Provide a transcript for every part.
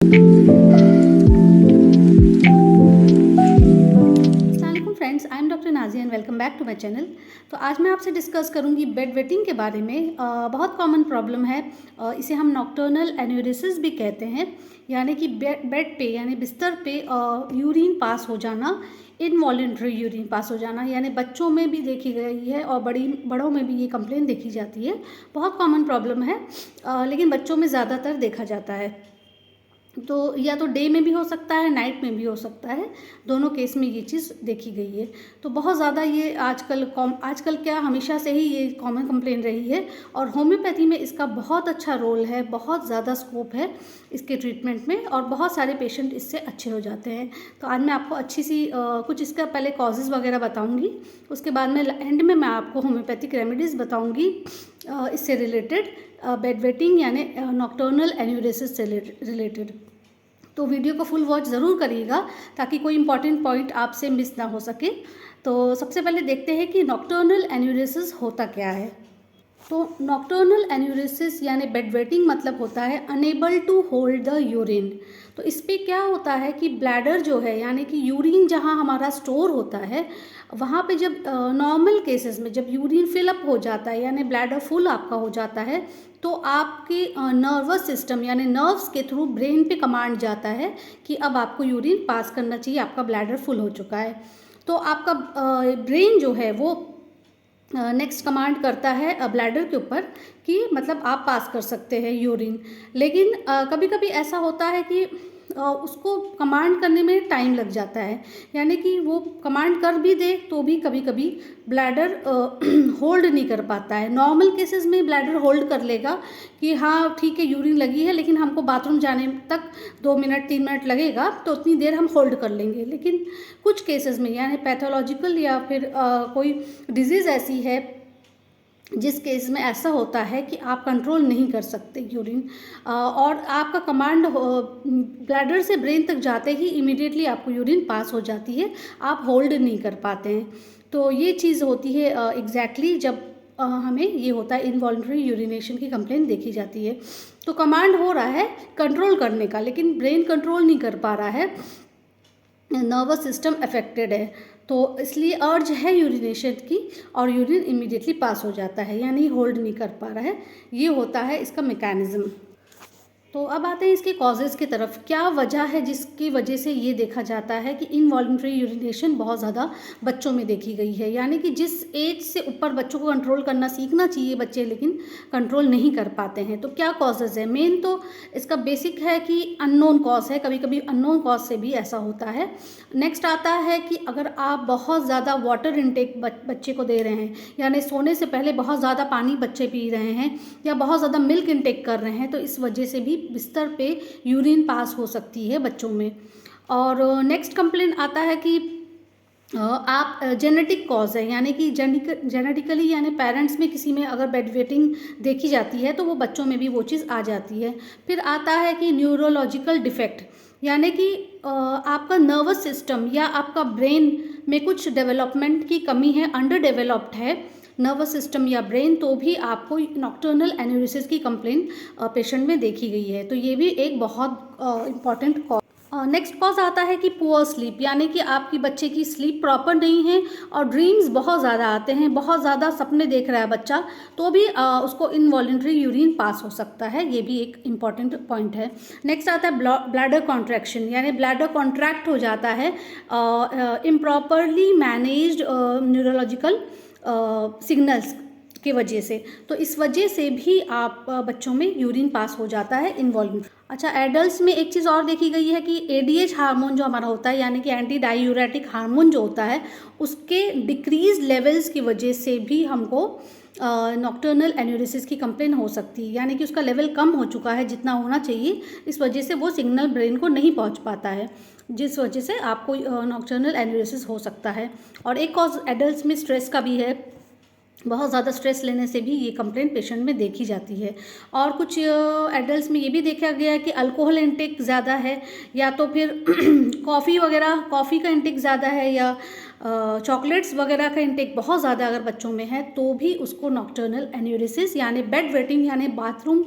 अस्सलामुअलैकुम friends, I am doctor Nazia and welcome back to my channel. तो आज मैं आपसे डिस्कस करूंगी बेड वेटिंग के बारे में। बहुत कॉमन प्रॉब्लम है। इसे हम नॉक्टर्नल एन्यूरिसिस भी कहते हैं, यानी कि बेड पे यानी बिस्तर पे यूरिन पास हो जाना, इनवॉलेंट्री यूरिन पास हो जाना, यानी बच्चों में भी देखी गई है और बड़ों में भी ये कंप्लेन देखी जाती है। बहुत कॉमन प्रॉब्लम है, लेकिन बच्चों में ज़्यादातर देखा जाता है। तो या तो डे में भी हो सकता है, नाइट में भी हो सकता है, दोनों केस में ये चीज़ देखी गई है। तो बहुत ज़्यादा ये आजकल क्या हमेशा से ही ये कॉमन कंप्लेन रही है, और होम्योपैथी में इसका बहुत अच्छा रोल है, बहुत ज़्यादा स्कोप है इसके ट्रीटमेंट में, और बहुत सारे पेशेंट इससे अच्छे हो जाते हैं। तो आज मैं आपको अच्छी सी कुछ इसका पहले कॉजेज़ वगैरह बताऊँगी, उसके बाद में एंड में मैं आपको होम्योपैथिक रेमेडीज़ बताऊँगी इससे रिलेटेड, बेड वेटिंग यानी नॉक्टर्नल एन्यूरिसिस से रिलेटेड। तो वीडियो को फुल वॉच ज़रूर करिएगा ताकि कोई इंपॉर्टेंट पॉइंट आपसे मिस ना हो सके। तो सबसे पहले देखते हैं कि नॉक्टर्नल एन्यूरिसिस होता क्या है। तो नॉक्टर्नल एन्यूरिसिस यानी बेड वेटिंग मतलब होता है unable to hold the urine. तो इस पे क्या होता है कि ब्लैडर जो है, यानी कि यूरिन जहाँ हमारा स्टोर होता है, वहाँ पे जब नॉर्मल केसेस में जब यूरिन फिलअप हो जाता है यानी ब्लैडर फुल आपका हो जाता है, तो आपके नर्वस सिस्टम यानी नर्व्स के थ्रू ब्रेन पे कमांड जाता है कि अब आपको यूरिन पास करना चाहिए, आपका ब्लैडर फुल हो चुका है। तो आपका ब्रेन जो है वो नेक्स्ट कमांड करता है ब्लैडर के ऊपर कि मतलब आप पास कर सकते हैं यूरिन। लेकिन कभी कभी ऐसा होता है कि उसको कमांड करने में टाइम लग जाता है, यानी कि वो कमांड कर भी दे तो भी कभी कभी ब्लैडर होल्ड नहीं कर पाता है। नॉर्मल केसेस में ब्लैडर होल्ड कर लेगा कि हाँ ठीक है यूरिन लगी है, लेकिन हमको बाथरूम जाने तक 2 मिनट 3 मिनट लगेगा, तो उतनी देर हम होल्ड कर लेंगे। लेकिन कुछ केसेस में यानी पैथोलॉजिकल या फिर कोई डिजीज़ ऐसी है जिस केस में ऐसा होता है कि आप कंट्रोल नहीं कर सकते यूरिन, और आपका कमांड ब्लैडर से ब्रेन तक जाते ही इमीडिएटली आपको यूरिन पास हो जाती है, आप होल्ड नहीं कर पाते हैं। तो ये चीज़ होती है एग्जैक्टली जब हमें ये होता है इनवॉल्नटरी यूरिनेशन की कंप्लेंट देखी जाती है। तो कमांड हो रहा है कंट्रोल करने का, लेकिन ब्रेन कंट्रोल नहीं कर पा रहा है, नर्वस सिस्टम अफेक्टेड है, तो इसलिए अर्ज है यूरिनेशन की और यूरिन इमीडिएटली पास हो जाता है, यानी होल्ड नहीं कर पा रहा है। ये होता है इसका मैकेनिज्म। तो अब आते हैं इसके कॉजेज़ की तरफ। क्या वजह है जिसकी वजह से ये देखा जाता है कि इनवॉल्नटरी यूरिनेशन बहुत ज़्यादा बच्चों में देखी गई है, यानी कि जिस एज से ऊपर बच्चों को कंट्रोल करना सीखना चाहिए बच्चे, लेकिन कंट्रोल नहीं कर पाते हैं। तो क्या कॉजेज़ है? मेन तो इसका बेसिक है कि अननोन कॉज है, कभी कभी अननोन कॉज से भी ऐसा होता है। नेक्स्ट आता है कि अगर आप बहुत ज़्यादा वाटर इनटेक बच्चे को दे रहे हैं, यानी सोने से पहले बहुत ज़्यादा पानी बच्चे पी रहे हैं, या बहुत ज़्यादा मिल्क इनटेक कर रहे हैं, तो इस वजह से भी बिस्तर पे यूरिन पास हो सकती है बच्चों में। और नेक्स्ट कंप्लेन आता है कि आप जेनेटिक कॉज है, यानी कि जेनेटिकली यानी पेरेंट्स में किसी में अगर बेड वेटिंग देखी जाती है तो वो बच्चों में भी वो चीज़ आ जाती है। फिर आता है कि न्यूरोलॉजिकल डिफेक्ट, यानी कि आपका नर्वस सिस्टम या आपका ब्रेन में कुछ डेवलपमेंट की कमी है, अंडर डेवलप्ड है नर्वस सिस्टम या ब्रेन, तो भी आपको नॉक्टर्नल एन्यूरिसिस की कंप्लेन पेशेंट में देखी गई है। तो ये भी एक बहुत इम्पॉर्टेंट कॉज। नेक्स्ट कॉज आता है कि पुअर स्लीप, यानी कि आपकी बच्चे की स्लीप प्रॉपर नहीं है और ड्रीम्स बहुत ज़्यादा आते हैं, बहुत ज़्यादा सपने देख रहा है बच्चा, तो भी उसको इनवॉलेंट्री यूरिन पास हो सकता है। ये भी एक इम्पॉर्टेंट पॉइंट है। नेक्स्ट आता है ब्लैडर कॉन्ट्रैक्शन, यानी ब्लैडर कॉन्ट्रैक्ट हो जाता है इम्प्रॉपरली मैनेज्ड न्यूरोलॉजिकल सिग्नल्स की वजह से। तो इस वजह से भी आप बच्चों में यूरिन पास हो जाता है इनवॉल्यूंट्री। अच्छा, एडल्ट्स में एक चीज़ और देखी गई है कि एडीएच हार्मोन जो हमारा होता है, यानी कि एंटी डायूरेटिक हार्मोन जो होता है, उसके डिक्रीज लेवल्स की वजह से भी हमको नॉक्टर्नल एन्यूरिसिस की कंप्लेन हो सकती है, यानी कि उसका लेवल कम हो चुका है जितना होना चाहिए, इस वजह से वो सिग्नल ब्रेन को नहीं पहुंच पाता है, जिस वजह से आपको नॉक्टर्नल एन्यूरिसिस हो सकता है। और एक कॉज एडल्ट्स में स्ट्रेस का भी है, बहुत ज़्यादा स्ट्रेस लेने से भी ये कंप्लेंट पेशेंट में देखी जाती है। और कुछ एडल्ट्स में ये भी देखा गया है कि अल्कोहल इंटेक ज़्यादा है, या तो फिर कॉफ़ी का इंटेक ज़्यादा है, या चॉकलेट्स वगैरह का इंटेक बहुत ज़्यादा अगर बच्चों में है तो भी उसको नॉक्टर्नल एन्यूरिसिस यानी बेड वेटिंग यानी बाथरूम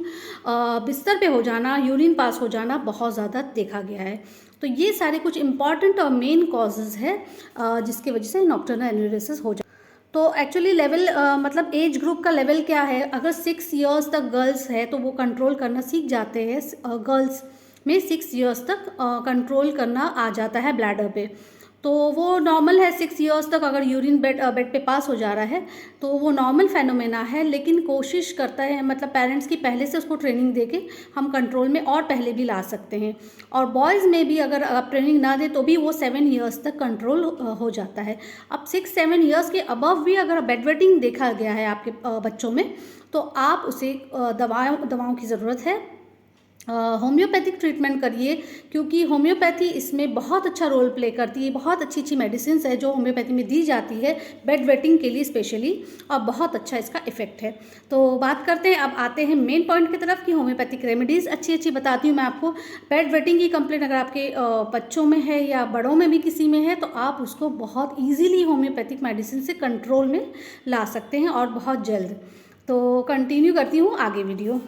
बिस्तर पे हो जाना, यूरिन पास हो जाना बहुत ज़्यादा देखा गया है। तो ये सारे कुछ इंपॉर्टेंट और मेन कॉजेज़ है जिसकी वजह से नॉक्टर्नल एन्यूरिसिस हो जाता है। तो एक्चुअली लेवल मतलब एज ग्रुप का लेवल क्या है, अगर 6 इयर्स तक गर्ल्स है तो वो कंट्रोल करना सीख जाते हैं। गर्ल्स में 6 इयर्स तक कंट्रोल करना आ जाता है ब्लैडर पे, तो वो नॉर्मल है। 6 इयर्स तक अगर यूरिन बेड पे पास हो जा रहा है तो वो नॉर्मल फेनोमेना है, लेकिन कोशिश करता है मतलब पेरेंट्स की पहले से उसको ट्रेनिंग दे के हम कंट्रोल में और पहले भी ला सकते हैं। और बॉयज़ में भी अगर आप ट्रेनिंग ना दे तो भी वो 7 इयर्स तक कंट्रोल हो जाता है। अब 6-7 इयर्स के अबव भी अगर बेड वेटिंग देखा गया है आपके बच्चों में तो आप उसे दवाओं की ज़रूरत है। होम्योपैथिक ट्रीटमेंट करिए, क्योंकि होम्योपैथी इसमें बहुत अच्छा रोल प्ले करती है। बहुत अच्छी अच्छी मेडिसिन है जो होम्योपैथी में दी जाती है बेड वेटिंग के लिए स्पेशली, और बहुत अच्छा इसका इफेक्ट है। तो बात करते हैं, अब आते हैं मेन पॉइंट की तरफ कि होम्योपैथिक रेमेडीज़ अच्छी अच्छी बताती हूँ मैं आपको। बेड वेटिंग की कंप्लेंट अगर आपके बच्चों में है या बड़ों में भी किसी में है तो आप उसको बहुत ईजीली होम्योपैथिक मेडिसिन से कंट्रोल में ला सकते हैं और बहुत जल्द। तो कंटिन्यू करती हूँ आगे वीडियो।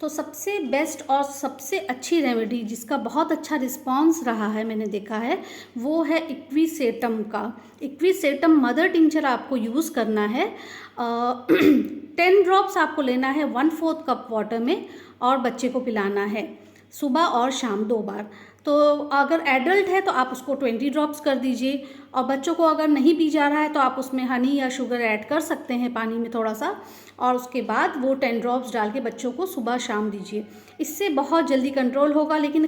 तो सबसे बेस्ट और सबसे अच्छी रेमेडी जिसका बहुत अच्छा रिस्पांस रहा है मैंने देखा है वो है इक्विसेटम का। इक्विसेटम मदर टिंचर आपको यूज़ करना है। 10 ड्रॉप्स आपको लेना है 1/4 कप वाटर में और बच्चे को पिलाना है सुबह और शाम 2 बार। तो अगर एडल्ट है तो आप उसको 20 ड्रॉप्स कर दीजिए, और बच्चों को अगर नहीं पी जा रहा है तो आप उसमें हनी या शुगर ऐड कर सकते हैं पानी में थोड़ा सा, और उसके बाद वो 10 ड्रॉप्स डाल के बच्चों को सुबह शाम दीजिए। इससे बहुत जल्दी कंट्रोल होगा, लेकिन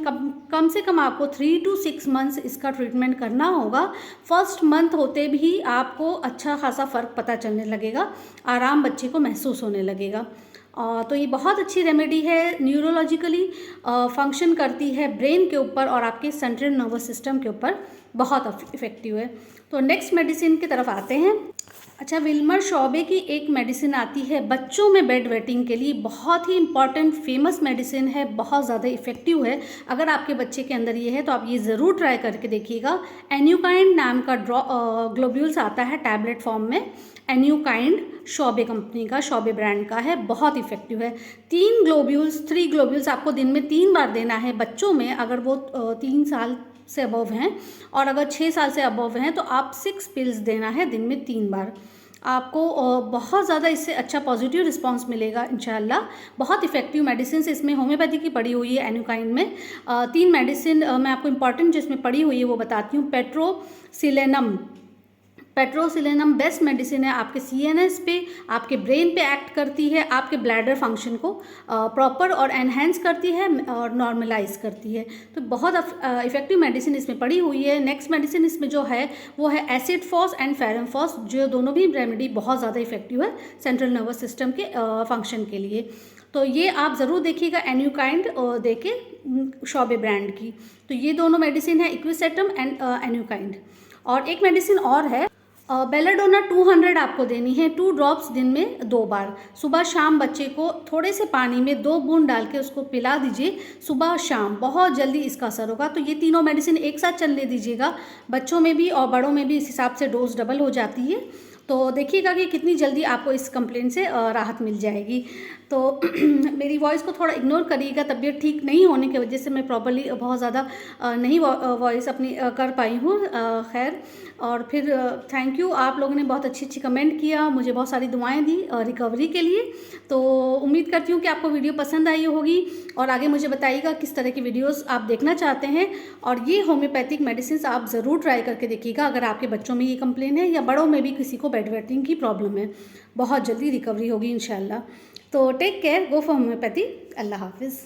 कम से कम आपको 3 to 6 मंथ्स इसका ट्रीटमेंट करना होगा। फर्स्ट मंथ होते भी आपको अच्छा खासा फ़र्क पता चलने लगेगा, आराम बच्चे को महसूस होने लगेगा। तो ये बहुत अच्छी रेमेडी है, न्यूरोलॉजिकली फंक्शन करती है ब्रेन के ऊपर और आपके सेंट्रल नर्वस सिस्टम के ऊपर, बहुत इफ़ेक्टिव है। तो नेक्स्ट मेडिसिन की तरफ आते हैं। अच्छा, विल्मर शॉबे की एक मेडिसिन आती है बच्चों में बेड वेटिंग के लिए, बहुत ही इंपॉर्टेंट फेमस मेडिसिन है, बहुत ज़्यादा इफेक्टिव है। अगर आपके बच्चे के अंदर ये है तो आप ये ज़रूर ट्राई करके देखिएगा। एन्यूकाइंड नाम का ग्लोब्यूल्स आता है टैबलेट फॉर्म में। एन्यूकाइंड शॉबे कंपनी का, शॉबे ब्रांड का है, बहुत इफेक्टिव है। 3 ग्लोब्यूल्स आपको दिन में 3 बार देना है बच्चों में, अगर वो 3 साल से अबव हैं, और अगर 6 साल से अबव हैं तो आप 6 पिल्स देना है दिन में 3 बार। आपको बहुत ज़्यादा इससे अच्छा पॉजिटिव रिस्पांस मिलेगा इंशाल्लाह। बहुत इफेक्टिव मेडिसिन इसमें होम्योपैथी की पड़ी हुई है एन्यूकाइंड में। 3 मेडिसिन मैं आपको इंपॉर्टेंट जिसमें पड़ी हुई है वो बताती हूँ। पेट्रोसिलेनम बेस्ट मेडिसिन है, आपके CNS पे, आपके ब्रेन पे एक्ट करती है, आपके ब्लैडर फंक्शन को प्रॉपर और एनहेंस करती है और नॉर्मलाइज करती है। तो बहुत इफेक्टिव मेडिसिन इसमें पड़ी हुई है। नेक्स्ट मेडिसिन इसमें जो है वो है एसिड फॉस एंड फेरमफॉस, जो दोनों भी रेमेडी बहुत ज़्यादा इफेक्टिव है सेंट्रल नर्वस सिस्टम के फंक्शन के लिए। तो ये आप ज़रूर देखिएगा एन्यूकाइंड देके शॉबे ब्रांड की। तो ये दोनों मेडिसिन है, इक्विसेटम एंड एन्यूकाइंड। और एक मेडिसिन और है बेलाडोना 200 आपको देनी है, 2 ड्रॉप्स दिन में 2 बार। सुबह शाम बच्चे को थोड़े से पानी में 2 बूंद डाल के उसको पिला दीजिए सुबह शाम, बहुत जल्दी इसका असर होगा। तो ये तीनों मेडिसिन एक साथ चलने दीजिएगा, बच्चों में भी और बड़ों में भी इस हिसाब से डोज डबल हो जाती है। तो देखिएगा कि कितनी जल्दी आपको इस कंप्लेंट से राहत मिल जाएगी। तो मेरी वॉइस को थोड़ा इग्नोर करिएगा, तबीयत ठीक नहीं होने की वजह से मैं प्रॉपर्ली बहुत ज़्यादा नहीं वॉइस अपनी कर पाई हूँ। खैर, और फिर थैंक यू, आप लोगों ने बहुत अच्छी कमेंट किया, मुझे बहुत सारी दुआएं दी रिकवरी के लिए। तो उम्मीद करती हूँ कि आपको वीडियो पसंद आई होगी, और आगे मुझे बताइएगा किस तरह की वीडियोस आप देखना चाहते हैं। और ये होम्योपैथिक मेडिसिन आप ज़रूर ट्राई करके देखिएगा अगर आपके बच्चों में ये कंप्लेन है या बड़ों में भी किसी को बेड वेटिंग की प्रॉब्लम है, बहुत जल्दी रिकवरी होगी इंशाल्लाह। तो take care, go for homeopathy. Allah हाफिज़।